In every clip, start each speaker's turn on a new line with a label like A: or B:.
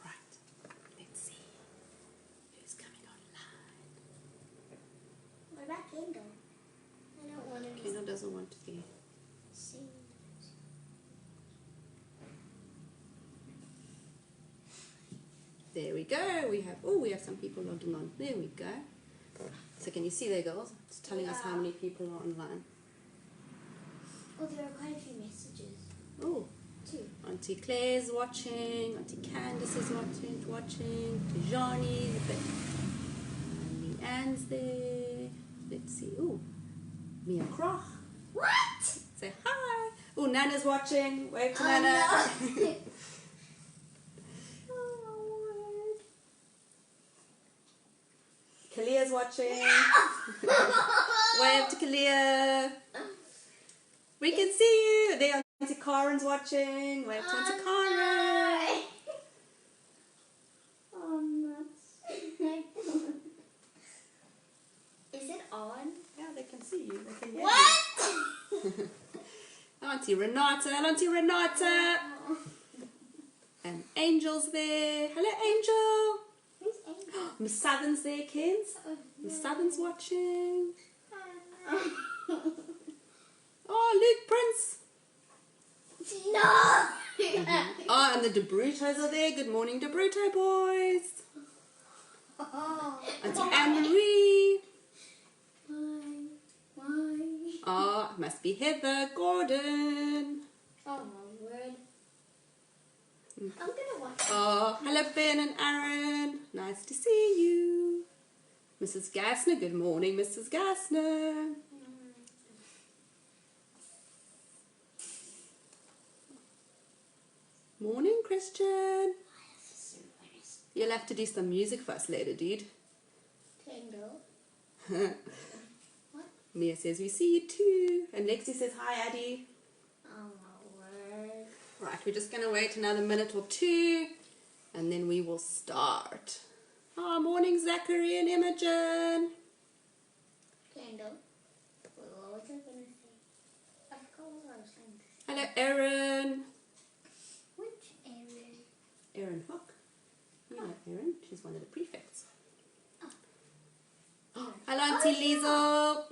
A: Right, let's see who's coming online.
B: What about Kendall? I don't want to
A: Kendall doesn't want to be.
B: seen.
A: There we go. We have some people logging on. There we go. So can you see there, girls? It's telling us how many people are online.
B: Oh, there are quite a few messages.
A: Oh,
B: Two.
A: Auntie Claire's watching. Auntie Candace is watching. Auntie Johnny. Leanne's there. Let's see. Oh, Mia Kroch.
B: What?
A: Say hi. Oh, Nana's watching. Wave to
B: Oh,
A: Nana.
B: no.
A: Kalia's watching. Wave to Kalia. We can see you. There, Auntie Karen's watching. Wave to Auntie Karen.
B: Oh, nuts. Is it on?
A: Yeah, they can see you. They can hear
B: What?
A: you. Auntie Renata. Auntie Renata.
B: Oh.
A: And Angel's there. Hello, Angel.
B: Who's Angel?
A: Miss Southern's there, kids. Miss Southern's watching. Oh, Luke Prince.
B: No!
A: Oh, and the De Brutos are there. Good morning, De Bruto boys.
B: Oh.
A: Auntie Anne-Marie.
B: Why?
A: Oh, it must be Heather Gordon.
B: Oh my word. I'm gonna watch it.
A: Oh, hello, Ben and Aaron. Nice to see you. Mrs. Gassner. Good morning, Mrs. Gassner. Morning, Christian. You'll have to do some music for us later, dude.
B: Kendall. What?
A: Mia says, we see you too. And Lexi says, hi, Addie.
B: Oh my word.
A: Right, we're just going to wait another minute or two, and then we will start. Oh, morning, Zachary and Imogen.
B: Kendall. What was I gonna say? I forgot what I was saying.
A: Hello, Erin.
B: Which area?
A: Erin Hook. You know Erin. She's one of the prefects.
B: Oh.
A: Hello, Auntie Liesel.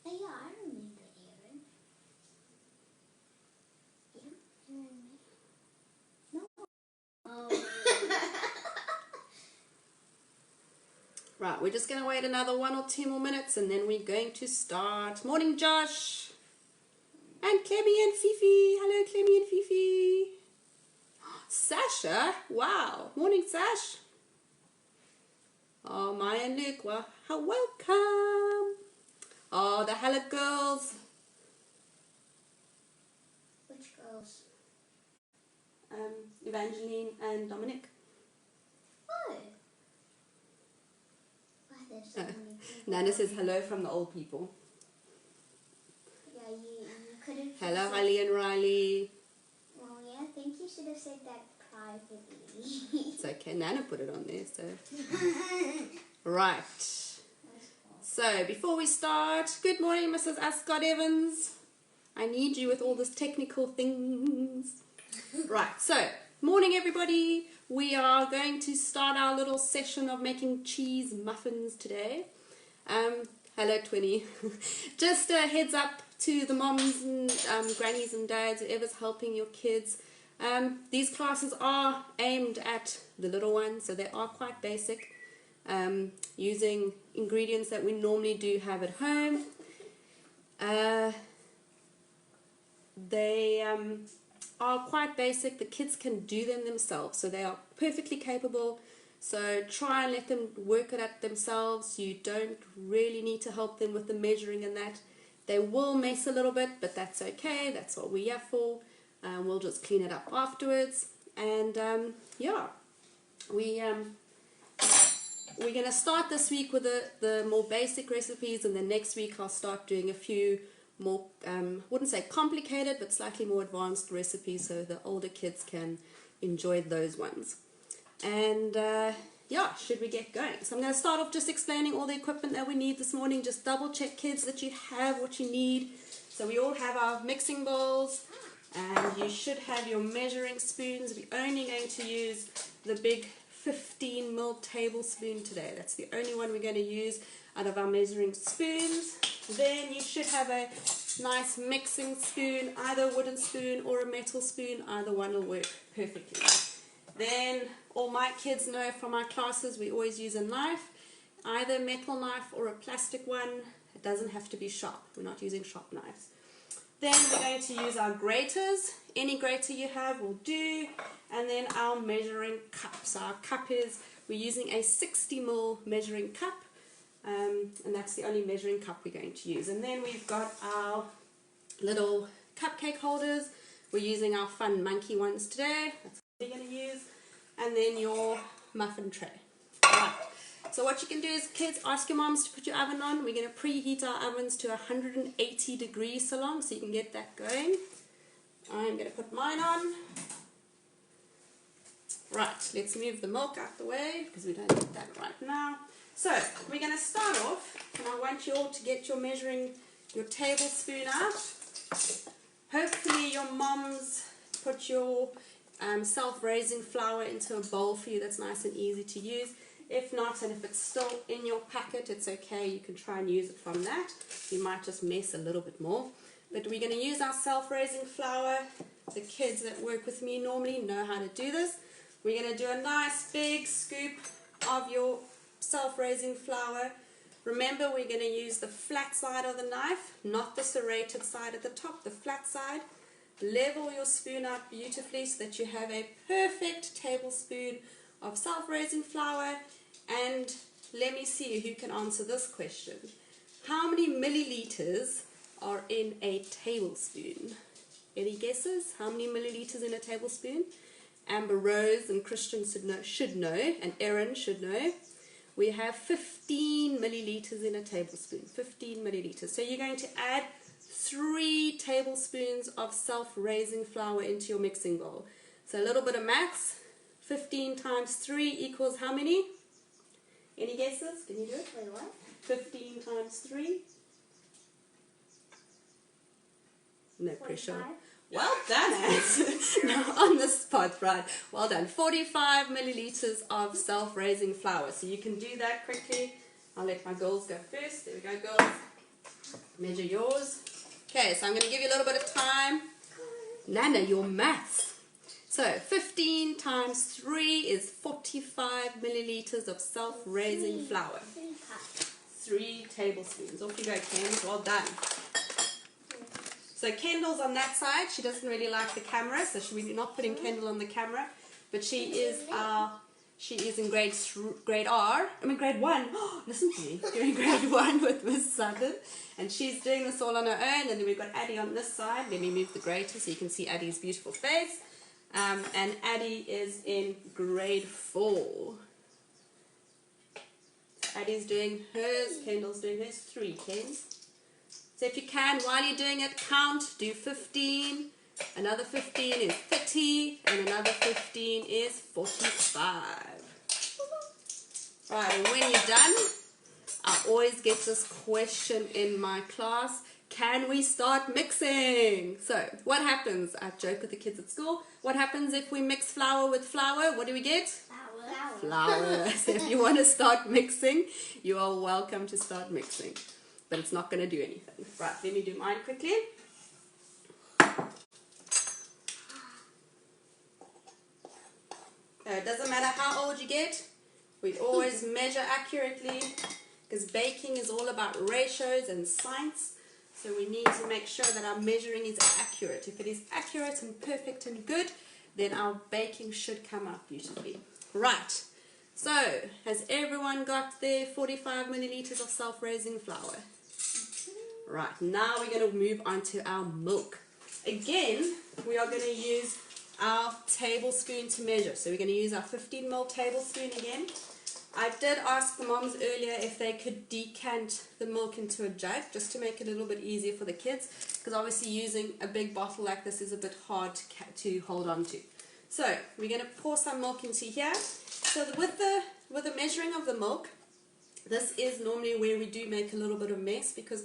B: Oh, yeah, I remember Aaron. Aaron? No. Oh.
A: Right, we're just going to wait another 1 or 2 more minutes, and then we're going to start. Morning, Josh. And Clemmy and Fifi. Hello, Clemmy and Fifi. Sasha. Wow. Morning, Sash. Oh, Maya and Luke. Well, welcome. Oh, the hello girls.
B: Which girls?
A: Evangeline and Dominic.
B: What? Why there's so many people?
A: Nana says hello from the old people.
B: Yeah, you could have.
A: Hello,
B: said-
A: Holly and Riley.
B: Well, yeah, I think you should have said that privately.
A: It's okay. Nana put it on there, so. Right. So, before we start, good morning, Mrs. Ascot Evans. I need you with all this technical things. Right, so, morning everybody. We are going to start our little session of making cheese muffins today. Hello, Twinny. Just a heads up to the moms and grannies and dads, whoever's helping your kids. These classes are aimed at the little ones, so they are quite basic, using ingredients that we normally do have at home. They are quite basic. The kids can do them themselves, so they are perfectly capable. So try and let them work it out themselves. You don't really need to help them with the measuring and that. They will mess a little bit, but that's okay. That's what we're here for. We'll just clean it up afterwards. And yeah, we're going to start this week with the more basic recipes, and then next week I'll start doing a few more, wouldn't say complicated, but slightly more advanced recipes so the older kids can enjoy those ones. And yeah, should we get going? So I'm going to start off just explaining all the equipment that we need this morning. Just double check, kids, that you have what you need. So we all have our mixing bowls, And you should have your measuring spoons. We're only going to use the big 15 ml tablespoon today. That's the only one we're going to use out of our measuring spoons. Then you should have a nice mixing spoon, either a wooden spoon or a metal spoon. Either one will work perfectly. Then all my kids know from our classes we always use a knife, either a metal knife or a plastic one. It doesn't have to be sharp. We're not using sharp knives. Then we're going to use our graters. Any grater you have will do. And then our measuring cup. So our cup is, we're using a 60 ml measuring cup. And that's the only measuring cup we're going to use. And then we've got our little cupcake holders. We're using our fun monkey ones today. That's what we're going to use. And then your muffin tray. Right. So what you can do is, kids, ask your moms to put your oven on. We're going to preheat our ovens to 180 degrees so long, so you can get that going. I'm going to put mine on. Right, let's move the milk out the way because we don't need that right now. So we're going to start off, and I want you all to get your tablespoon out. Hopefully your moms put your self-raising flour into a bowl for you that's nice and easy to use. If not, and if it's still in your packet, it's okay. You can try and use it from that. You might just mess a little bit more. But we're going to use our self-raising flour. The kids that work with me normally know how to do this. We're going to do a nice big scoop of your self-raising flour. Remember, we're going to use the flat side of the knife, not the serrated side at the top, the flat side. Level your spoon out beautifully so that you have a perfect tablespoon of self-raising flour. And let me see who can answer this question. How many milliliters are in a tablespoon? Any guesses? How many milliliters in a tablespoon? Amber, Rose, and Christian should know, and Erin should know. We have 15 milliliters in a tablespoon. 15 milliliters. So you're going to add 3 tablespoons of self-raising flour into your mixing bowl. So a little bit of maths. 15 times 3 equals how many? Any guesses? Can you do it?
B: Wait, what?
A: 15 times 3? No
B: 45.
A: pressure. Well done, Anne. Now on the spot, right. Well done. 45 milliliters of self-raising flour. So you can do that quickly. I'll let my girls go first. There we go, girls. Measure yours. Okay, so I'm going to give you a little bit of time. Nana, your maths. So 15 times 3 is 45 milliliters of self-raising flour. 3 tablespoons. Off you go, Ken. Well done. So Kendall's on that side. She doesn't really like the camera, so we're not putting Kendall on the camera. But she is in grade 1. Oh, listen to me. You're in grade 1 with Miss Sutton. And she's doing this all on her own. And then we've got Addie on this side. Let me move the grater so you can see Addie's beautiful face. And Addie is in grade 4. Addie's doing hers. Kendall's doing hers. 3 Kens. So if you can, while you're doing it, count, do 15, another 15 is 30, and another 15 is 45. Right, and when you're done, I always get this question in my class, can we start mixing? So what happens? I joke with the kids at school. What happens if we mix flour with flour? What do we get? Flour. So if you want to start mixing, you are welcome to start mixing. But it's not going to do anything. Right, let me do mine quickly. It doesn't matter how old you get, we always measure accurately because baking is all about ratios and science. So we need to make sure that our measuring is accurate. If it is accurate and perfect and good, then our baking should come out beautifully. Right, so has everyone got their 45 milliliters of self-raising flour? Right, now we're going to move on to our milk. Again, we are going to use our tablespoon to measure. So we're going to use our 15 ml tablespoon again. I did ask the moms earlier if they could decant the milk into a jug just to make it a little bit easier for the kids, because obviously using a big bottle like this is a bit hard to hold on to. So we're going to pour some milk into here. So with the measuring of the milk, this is normally where we do make a little bit of mess, because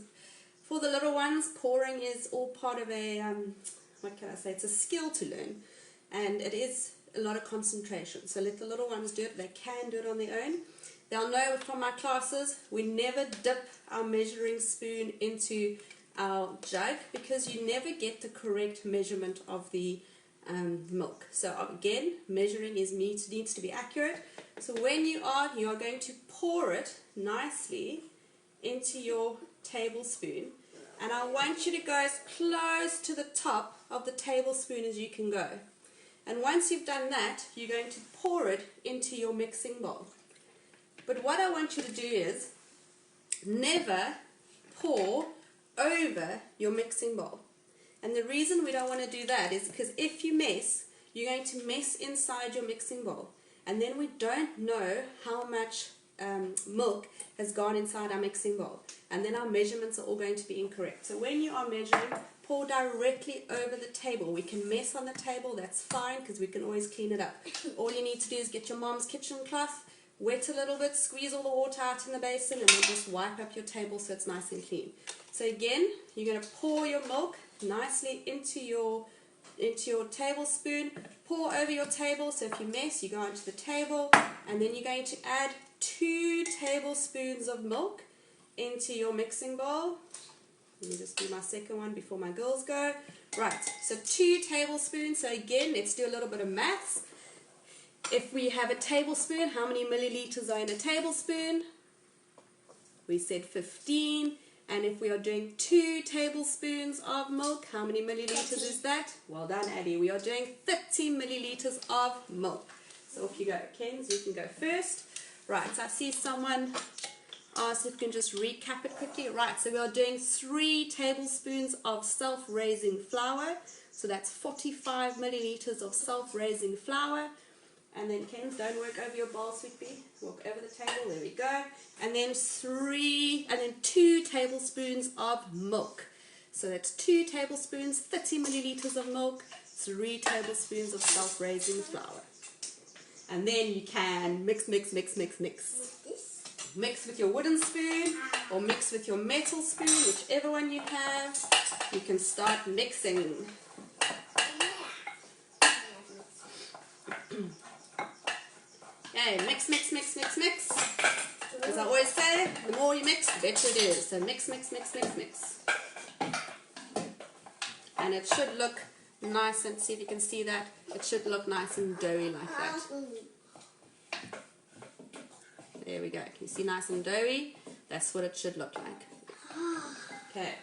A: for the little ones, pouring is all part of a what can I say, it's a skill to learn, and it is a lot of concentration. So let the little ones do it. They can do it on their own. They'll know from my classes, we never dip our measuring spoon into our jug because you never get the correct measurement of the milk. So again, measuring needs to be accurate. So when you are going to pour it nicely into your tablespoon, and I want you to go as close to the top of the tablespoon as you can go. And once you've done that, you're going to pour it into your mixing bowl. But what I want you to do is never pour over your mixing bowl. And the reason we don't want to do that is because if you mess, you're going to mess inside your mixing bowl. And then we don't know how much milk has gone inside our mixing bowl. And then our measurements are all going to be incorrect. So when you are measuring, pour directly over the table. We can mess on the table, that's fine, because we can always clean it up. All you need to do is get your mom's kitchen cloth, wet a little bit, squeeze all the water out in the basin, and then just wipe up your table so it's nice and clean. So again, you're going to pour your milk nicely into your tablespoon, pour over your table. So if you mess, you go onto the table, and then you're going to add 2 tablespoons of milk into your mixing bowl. Let me just do my second one before my girls go. Right, so 2 tablespoons. So again, let's do a little bit of maths. If we have a tablespoon, how many milliliters are in a tablespoon? We said 15. And if we are doing 2 tablespoons of milk, how many milliliters is that? Well done, Addie. We are doing 30 milliliters of milk. So off you go. Kens, you can go first. Right, so I see someone asked if you can just recap it quickly. Right, so we are doing 3 tablespoons of self-raising flour. So that's 45 milliliters of self-raising flour. And then, Kens, don't work over your bowl, sweet pea. Walk over the table. There we go. And then 2 tablespoons of milk. So that's 2 tablespoons, 30 milliliters of milk, 3 tablespoons of self-raising flour. And then you can mix, mix, mix, mix, mix. Mix with your wooden spoon or mix with your metal spoon, whichever one you have. You can start mixing. Okay, mix, mix, mix, mix, mix. As I always say, the more you mix, the better it is. So mix, mix, mix, mix, mix. And it should look nice, and see if you can see that. It should look nice and doughy like that. There we go. Can you see nice and doughy? That's what it should look like. Okay.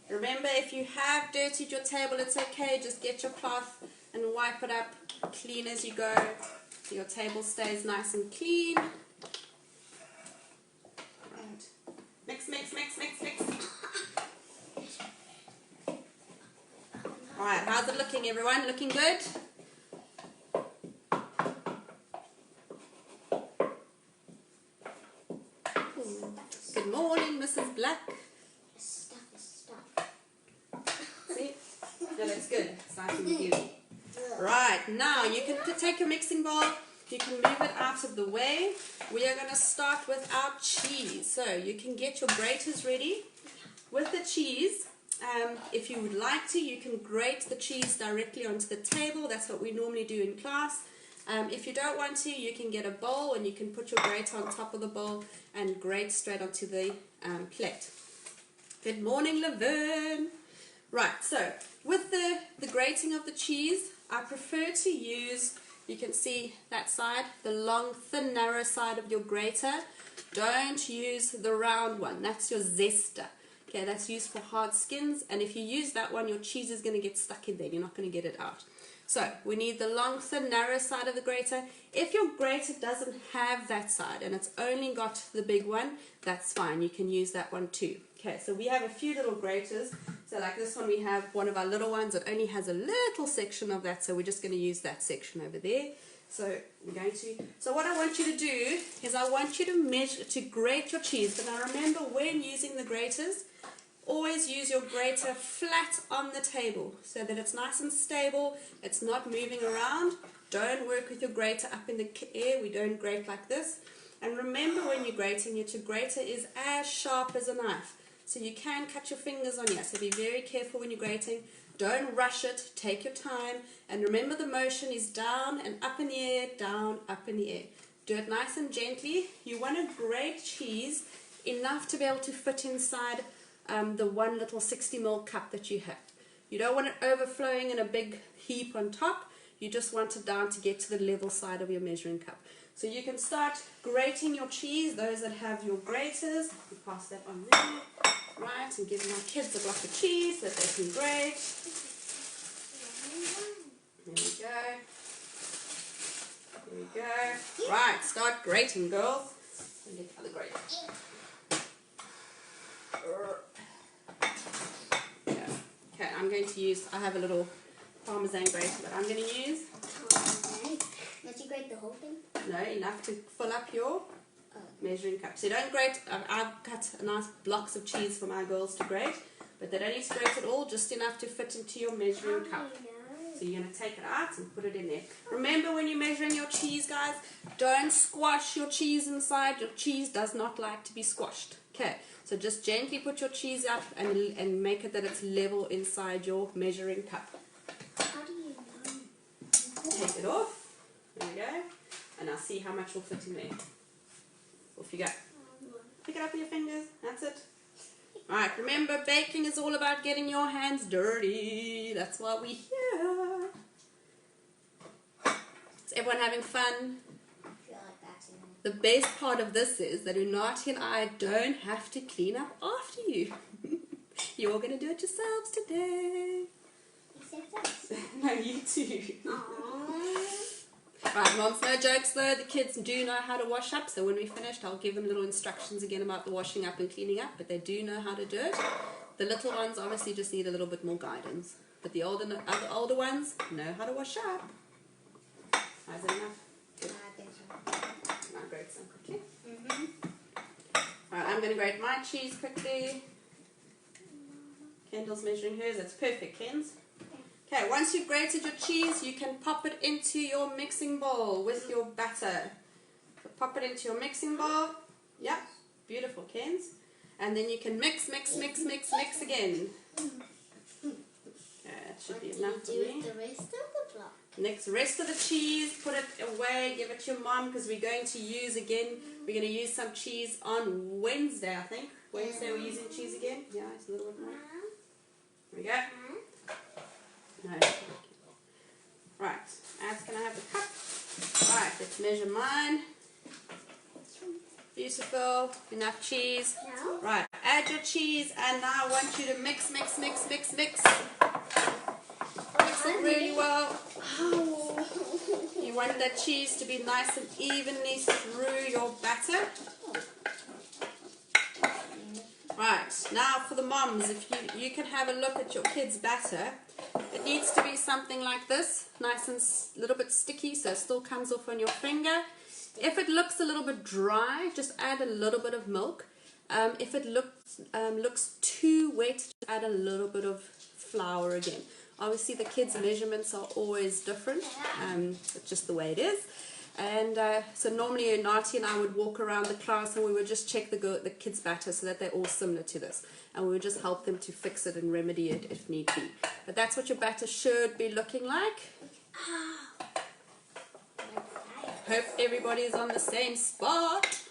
A: Remember, if you have dirtied your table, it's okay. Just get your cloth and wipe it up, clean as you go. So your table stays nice and clean. Right. Mix, mix, mix, mix, mix. Alright, how's it looking, everyone? Looking good? Good morning, Mrs. Black.
B: Stuff.
A: See? No, that's good. It's nice and beautiful. Right, now you can take your mixing bowl, you can move it out of the way. We are going to start with our cheese. So you can get your graters ready. With the cheese, if you would like to, you can grate the cheese directly onto the table. That's what we normally do in class. If you don't want to, you can get a bowl and you can put your grater on top of the bowl and grate straight onto the plate. Good morning, Laverne. Right, so with the grating of the cheese, I prefer to use, you can see that side, the long, thin, narrow side of your grater. Don't use the round one. That's your zester. Okay, that's used for hard skins, and if you use that one, your cheese is going to get stuck in there. You're not going to get it out. So we need the long, thin, narrow side of the grater. If your grater doesn't have that side and it's only got the big one, that's fine. You can use that one too. Okay, so we have a few little graters. So like this one, we have one of our little ones that only has a little section of that, so we're just going to use that section over there. So we're going to. So what I want you to do is I want you to grate your cheese. But now remember, when using the graters, always use your grater flat on the table so that it's nice and stable. It's not moving around. Don't work with your grater up in the air. We don't grate like this. And remember, when you're grating it, your grater is as sharp as a knife. So you can cut your fingers on here. So be very careful when you're grating. Don't rush it. Take your time. And remember, the motion is down and up in the air, down, up in the air. Do it nice and gently. You want to grate cheese enough to be able to fit inside the one little 60 ml cup that you have. You don't want it overflowing in a big heap on top. You just want it down to get to the level side of your measuring cup. So you can start grating your cheese. Those that have your graters, you pass that on there, right, and give my kids a block of cheese that they can grate. There we go. There we go. Right, start grating, girls. And get the other grater. Okay, I'm going to use, I have a little Parmesan grater that I'm going to use.
B: Did you grate the whole thing?
A: No, enough to fill up your measuring cup. So don't grate, I've cut nice blocks of cheese for my girls to grate, but they don't need to grate it all, just enough to fit into your measuring cup. So you're going to take it out and put it in there. Remember, when you're measuring your cheese, guys, don't squash your cheese inside. Your cheese does not like to be squashed. Okay, so just gently put your cheese up and make it that it's level inside your measuring cup.
B: How do you know?
A: Take it off. There we go. And I'll see how much will fit in there. Off you go. Pick it up with your fingers. That's it. Alright, remember, baking is all about getting your hands dirty. That's why we're here. Is everyone having fun?
B: I feel like that's enough.
A: The best part of this is that Unati and I don't have to clean up after you. You're all going to do it yourselves today.
B: Except us.
A: No, you too.
B: Aww.
A: Right, Moms, no jokes though. The kids do know how to wash up, so when we're finished, I'll give them little instructions again about the washing up and cleaning up, but they do know how to do it. The little ones obviously just need a little bit more guidance, but the older ones know how to wash up. Is that enough? Good.
B: I think so.
A: I'll grate some quickly. Alright, I'm going to grate my cheese quickly. Kendall's measuring hers. That's perfect, Ken's. Okay, once you've grated your cheese, you can pop it into your mixing bowl with your batter. So pop it into your mixing bowl. Yep, beautiful, Kens. And then you can mix again. Okay, that should be enough for me.
B: The rest of the block.
A: Next, rest of the cheese, put it away, give it to your mom, because we're going to use some cheese on Wednesday, I think. Wednesday we're using cheese again. Yeah, it's a little bit more. There we go. No. Right, as can I have the cup? Right, let's measure mine. Beautiful, enough cheese.
B: No.
A: Right, add your cheese, and now I want you to mix. Mix it really well. You want that cheese to be nice and evenly through your batter. Right, now for the moms, if you can have a look at your kids' batter. It needs to be something like this, nice and a little bit sticky, so it still comes off on your finger. If it looks a little bit dry, just add a little bit of milk. If it looks too wet, add a little bit of flour again. Obviously, the kids' measurements are always different. It's just the way it is. And so normally Unati and I would walk around the class and we would just check the kids' batter so that they're all similar to this. And we would just help them to fix it and remedy it if need be. But that's what your batter should be looking like. Hope everybody's on the same spot.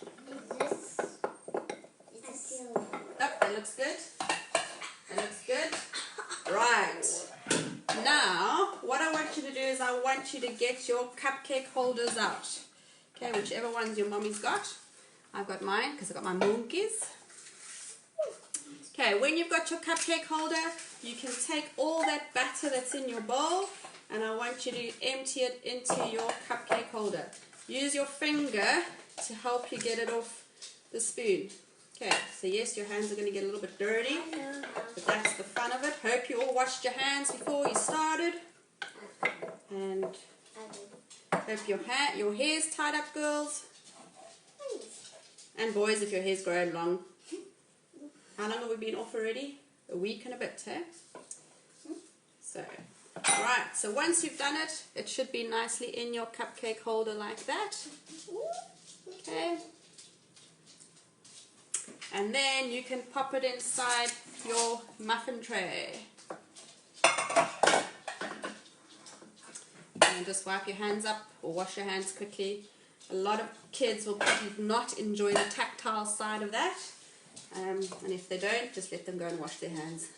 A: Oh, that looks good. That looks good. Right. Now, what I want you to do is I want you to get your cupcake holders out. Okay, whichever ones your mommy's got. I've got mine because I've got my monkeys. Okay, when you've got your cupcake holder, you can take all that batter that's in your bowl and I want you to empty it into your cupcake holder. Use your finger to help you get it off the spoon. Okay, so yes, your hands are going to get a little bit dirty, but that's the fun of it. Hope you all washed your hands before you started. And hope your hair's tied up, girls. And boys, if your hair's grown long. How long have we been off already? A week and a bit, eh? So, right, so once you've done it, it should be nicely in your cupcake holder like that. Okay. And then you can pop it inside your muffin tray. just wipe your hands up or wash your hands quickly. A lot of kids will probably not enjoy the tactile side of that. And if they don't, just let them go and wash their hands.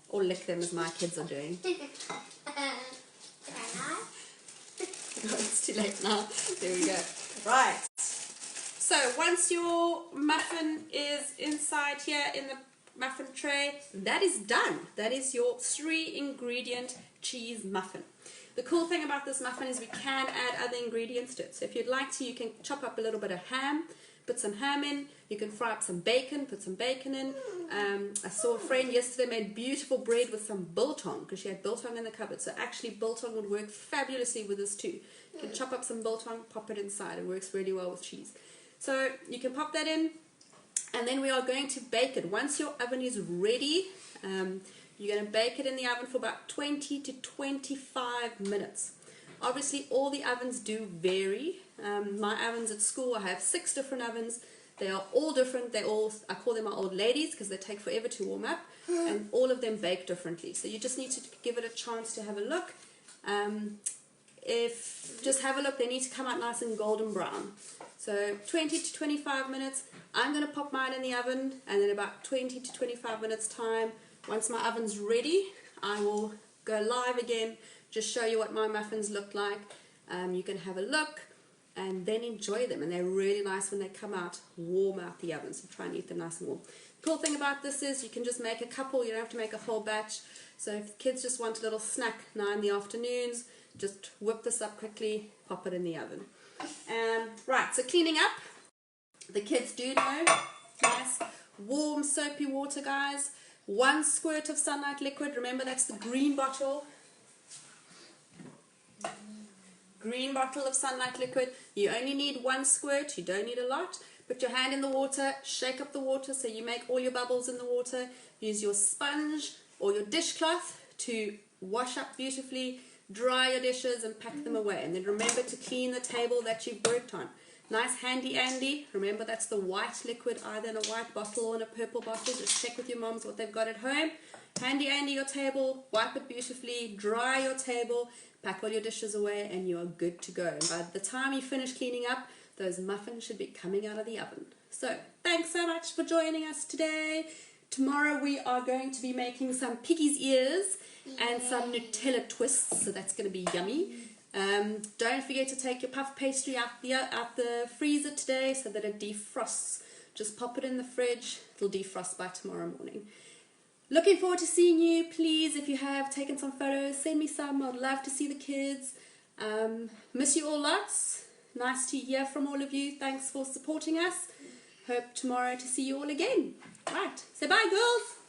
A: Or lick them as my kids are doing. It's too late now. There we go. Right. So once your muffin is inside here in the muffin tray, that is done. That is your 3-ingredient cheese muffin. The cool thing about this muffin is we can add other ingredients to it. So if you'd like to, you can chop up a little bit of ham, put some ham in. You can fry up some bacon, put some bacon in. I saw a friend yesterday made beautiful bread with some biltong because she had biltong in the cupboard. So actually biltong would work fabulously with this too. You can chop up some biltong, pop it inside. It works really well with cheese. So you can pop that in, and then we are going to bake it. Once your oven is ready, you're going to bake it in the oven for about 20 to 25 minutes. Obviously, all the ovens do vary. My ovens at school, I have 6 different ovens. They are all different. I call them my old ladies because they take forever to warm up, and all of them bake differently. So you just need to give it a chance to have a look. Just have a look, they need to come out nice and golden brown. So 20 to 25 minutes. I'm going to pop mine in the oven, and in about 20 to 25 minutes time, once my oven's ready, I will go live again, just show you what my muffins look like. You can have a look and then enjoy them, and they're really nice when they come out warm out the oven, so try and eat them nice and warm. The cool thing about this is you can just make a couple, you don't have to make a whole batch. So if kids just want a little snack now in the afternoons, just whip this up quickly, pop it in the oven. Right, so cleaning up, the kids do know, nice warm soapy water, guys. 1 squirt of Sunlight liquid, remember that's the green bottle. Green bottle of Sunlight liquid. You only need 1 squirt, you don't need a lot. Put your hand in the water, shake up the water so you make all your bubbles in the water. Use your sponge or your dishcloth to wash up beautifully, dry your dishes and pack them away. And then remember to clean the table that you've worked on. Nice handy Andy. Remember that's the white liquid, either in a white bottle or in a purple bottle. Just check with your moms what they've got at home. Handy Andy your table, wipe it beautifully, dry your table, pack all your dishes away, and you are good to go. And by the time you finish cleaning up, those muffins should be coming out of the oven. So thanks so much for joining us today. Tomorrow we are going to be making some piggy's ears and some Nutella twists, so that's going to be yummy. Don't forget to take your puff pastry out the freezer today so that it defrosts. Just pop it in the fridge, it'll defrost by tomorrow morning. Looking forward to seeing you. Please, if you have taken some photos, send me some. I'd love to see the kids. Miss you all lots. Nice to hear from all of you. Thanks for supporting us. Hope tomorrow to see you all again. Right, say bye, girls.